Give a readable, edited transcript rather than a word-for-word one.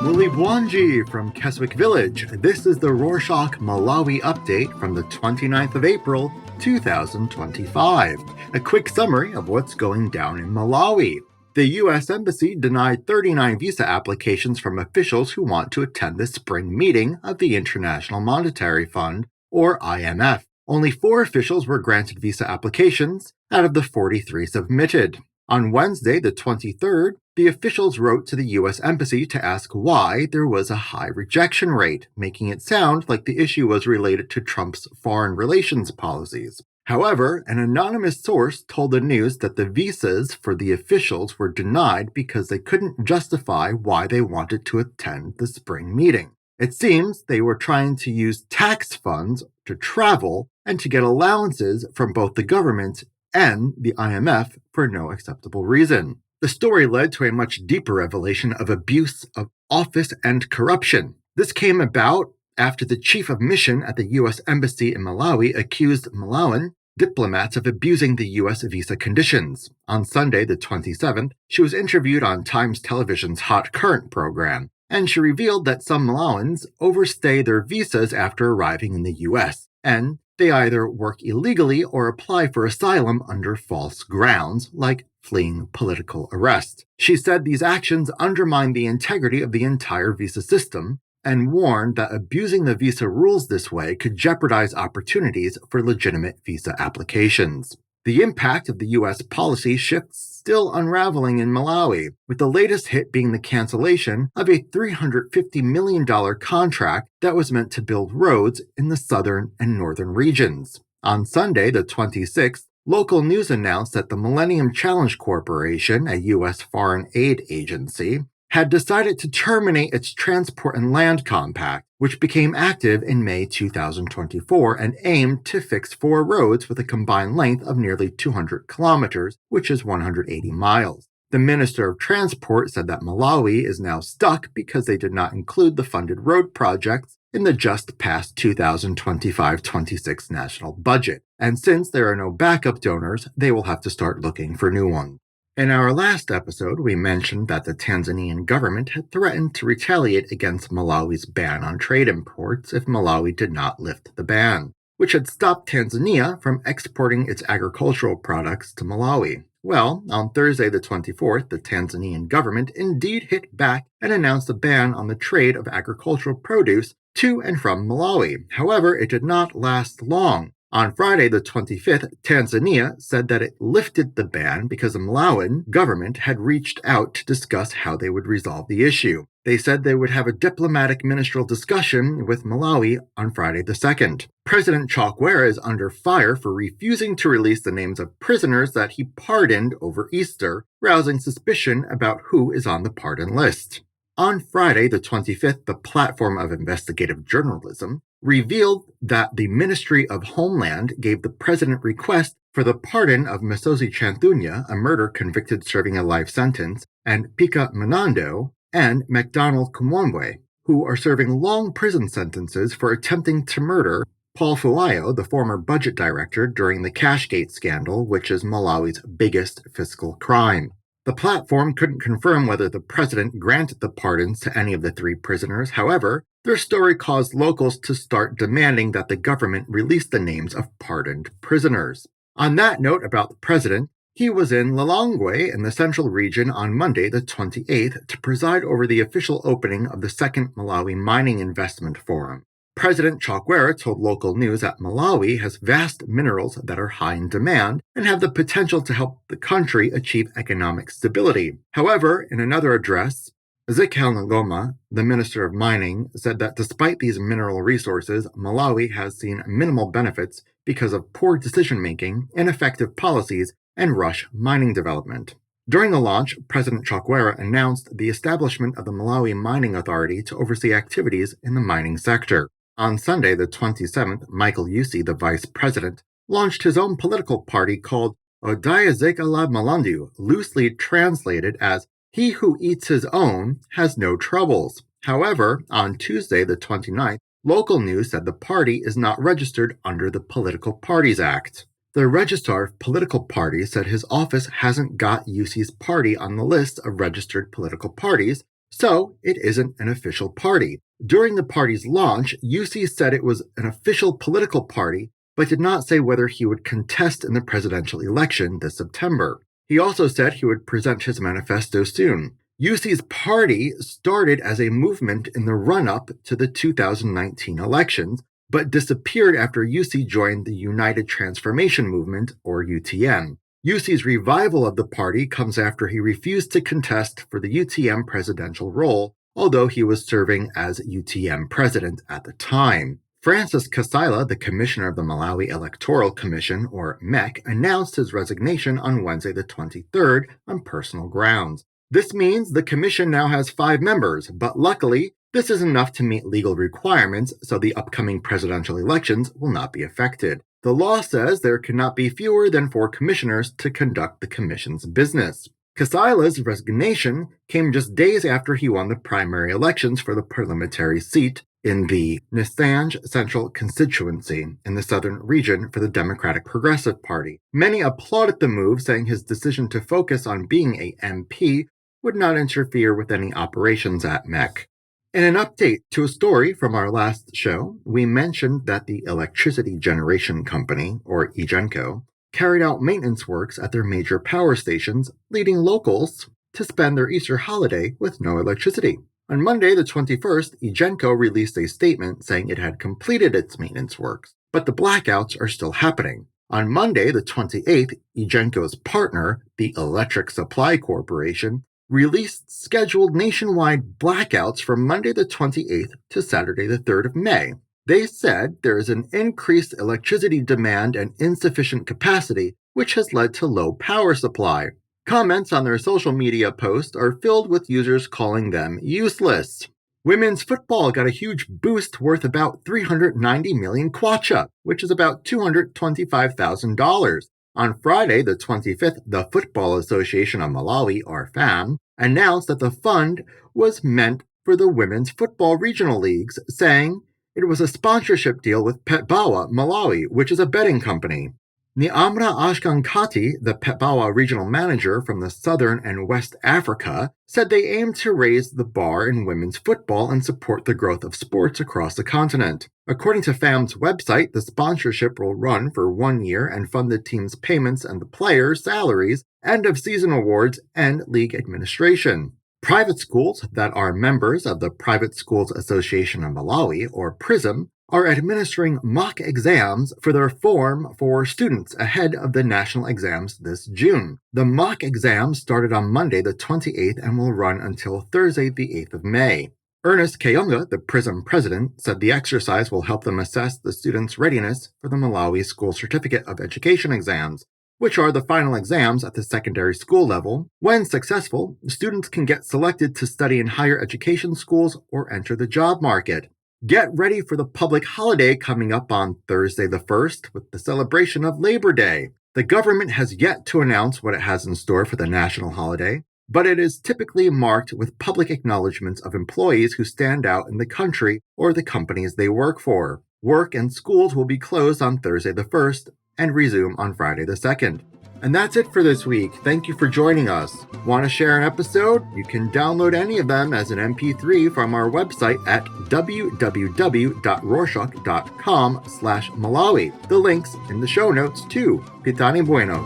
Mulibwanji from Keswick Village. This is the Rorschach Malawi update from the 29th of April, 2025. A quick summary of what's going down in Malawi. The U.S. Embassy denied 39 visa applications from officials who want to attend the spring meeting of the International Monetary Fund, or IMF. Only 4 officials were granted visa applications out of the 43 submitted. On Wednesday, the 23rd, the officials wrote to the U.S. Embassy to ask why there was a high rejection rate, making it sound like the issue was related to Trump's foreign relations policies. However, an anonymous source told the news that the visas for the officials were denied because they couldn't justify why they wanted to attend the spring meeting. It seems they were trying to use tax funds to travel and to get allowances from both the government and the IMF for no acceptable reason. The story led to a much deeper revelation of abuse of office and corruption. This came about after the chief of mission at the U.S. Embassy in Malawi accused Malawian diplomats of abusing the U.S. visa conditions. On Sunday, the 27th, she was interviewed on Times Television's Hot Current program, and she revealed that some Malawians overstay their visas after arriving in the U.S., and they either work illegally or apply for asylum under false grounds, like fleeing political arrest. She said these actions undermine the integrity of the entire visa system and warned that abusing the visa rules this way could jeopardize opportunities for legitimate visa applications. The impact of the U.S. policy shifts still unraveling in Malawi, with the latest hit being the cancellation of a $350 million contract that was meant to build roads in the southern and northern regions. On Sunday, the 26th, local news announced that the Millennium Challenge Corporation, a U.S. foreign aid agency, had decided to terminate its Transport and Land Compact, which became active in May 2024 and aimed to fix 4 roads with a combined length of nearly 200 kilometers, which is 180 miles. The Minister of Transport said that Malawi is now stuck because they did not include the funded road projects in the just passed 2025-26 national budget. And since there are no backup donors, they will have to start looking for new ones. In our last episode, we mentioned that the Tanzanian government had threatened to retaliate against Malawi's ban on trade imports if Malawi did not lift the ban, which had stopped Tanzania from exporting its agricultural products to Malawi. Well, on Thursday the 24th, the Tanzanian government indeed hit back and announced a ban on the trade of agricultural produce to and from Malawi. However, it did not last long. On Friday the 25th, Tanzania said that it lifted the ban because the Malawian government had reached out to discuss how they would resolve the issue. They said they would have a diplomatic ministerial discussion with Malawi on Friday the 2nd. President Chakwera is under fire for refusing to release the names of prisoners that he pardoned over Easter, rousing suspicion about who is on the pardon list. On Friday the 25th, the Platform of Investigative Journalism revealed that the Ministry of Homeland gave the president request for the pardon of Misozi Chantunya, a murder convicted serving a life sentence, and Pika Manando and MacDonald Kumwambwe, who are serving long prison sentences for attempting to murder Paul Fuayo, the former budget director during the Cashgate scandal, which is Malawi's biggest fiscal crime. The platform couldn't confirm whether the president granted the pardons to any of the 3 prisoners. However, their story caused locals to start demanding that the government release the names of pardoned prisoners. On that note about the president, he was in Lilongwe in the central region on Monday the 28th to preside over the official opening of the second Malawi Mining Investment Forum. President Chakwera told local news that Malawi has vast minerals that are high in demand and have the potential to help the country achieve economic stability. However, in another address, Ezekiel Ngoma, the Minister of Mining, said that despite these mineral resources, Malawi has seen minimal benefits because of poor decision-making, ineffective policies, and rush mining development. During the launch, President Chakwera announced the establishment of the Malawi Mining Authority to oversee activities in the mining sector. On Sunday, the 27th, Michael Yusi, the vice president, launched his own political party called Odayazekala Malandu, loosely translated as "He who eats his own has no troubles." However, on Tuesday, the 29th, local news said the party is not registered under the Political Parties Act. The Registrar of Political Parties said his office hasn't got UC's party on the list of registered political parties, so it isn't an official party. During the party's launch, UC said it was an official political party, but did not say whether he would contest in the presidential election this September. He also said he would present his manifesto soon. UC's party started as a movement in the run-up to the 2019 elections, but disappeared after UC joined the United Transformation Movement, or UTM. UC's revival of the party comes after he refused to contest for the UTM presidential role, although he was serving as UTM president at the time. Francis Kasaila, the commissioner of the Malawi Electoral Commission, or MEC, announced his resignation on Wednesday the 23rd on personal grounds. This means the commission now has 5 members, but luckily, this is enough to meet legal requirements, so the upcoming presidential elections will not be affected. The law says there cannot be fewer than 4 commissioners to conduct the commission's business. Kasaila's resignation came just days after he won the primary elections for the parliamentary seat in the Nisanj Central constituency in the southern region for the Democratic Progressive Party. Many applauded the move, saying his decision to focus on being a MP would not interfere with any operations at MEC. In an update to a story from our last show, we mentioned that the Electricity Generation Company, or EGENCO, carried out maintenance works at their major power stations, leading locals to spend their Easter holiday with no electricity. On Monday, the 21st, EGENCO released a statement saying it had completed its maintenance works, but the blackouts are still happening. On Monday, the 28th, EGENCO's partner, the Electric Supply Corporation, released scheduled nationwide blackouts from Monday the 28th to Saturday the 3rd of May. They said there is an increased electricity demand and insufficient capacity, which has led to low power supply. Comments on their social media posts are filled with users calling them useless. Women's football got a huge boost worth about 390 million kwacha, which is about $225,000. On Friday, the 25th, the Football Association of Malawi, or FAM, announced that the fund was meant for the Women's Football Regional Leagues, saying it was a sponsorship deal with Petbawa, Malawi, which is a betting company. Niamra Ashkankati, the Petbawa regional manager from the Southern and West Africa, said they aim to raise the bar in women's football and support the growth of sports across the continent. According to FAM's website, the sponsorship will run for 1 year and fund the team's payments and the players' salaries, end-of-season awards, and league administration. Private schools that are members of the Private Schools Association of Malawi, or PRISM, are administering mock exams for their form for students ahead of the national exams this June. The mock exams started on Monday the 28th and will run until Thursday the 8th of May. Ernest Kayonga, the PRISM president, said the exercise will help them assess the students' readiness for the Malawi School Certificate of Education exams, which are the final exams at the secondary school level. When successful, students can get selected to study in higher education schools or enter the job market. Get ready for the public holiday coming up on Thursday the 1st with the celebration of Labor Day. The government has yet to announce what it has in store for the national holiday, but it is typically marked with public acknowledgments of employees who stand out in the country or the companies they work for. Work and schools will be closed on Thursday the 1st and resume on Friday the 2nd. And that's it for this week. Thank you for joining us. Want to share an episode? You can download any of them as an MP3 from our website at www.rorschach.com/Malawi. The link's in the show notes too. Pitani bueno.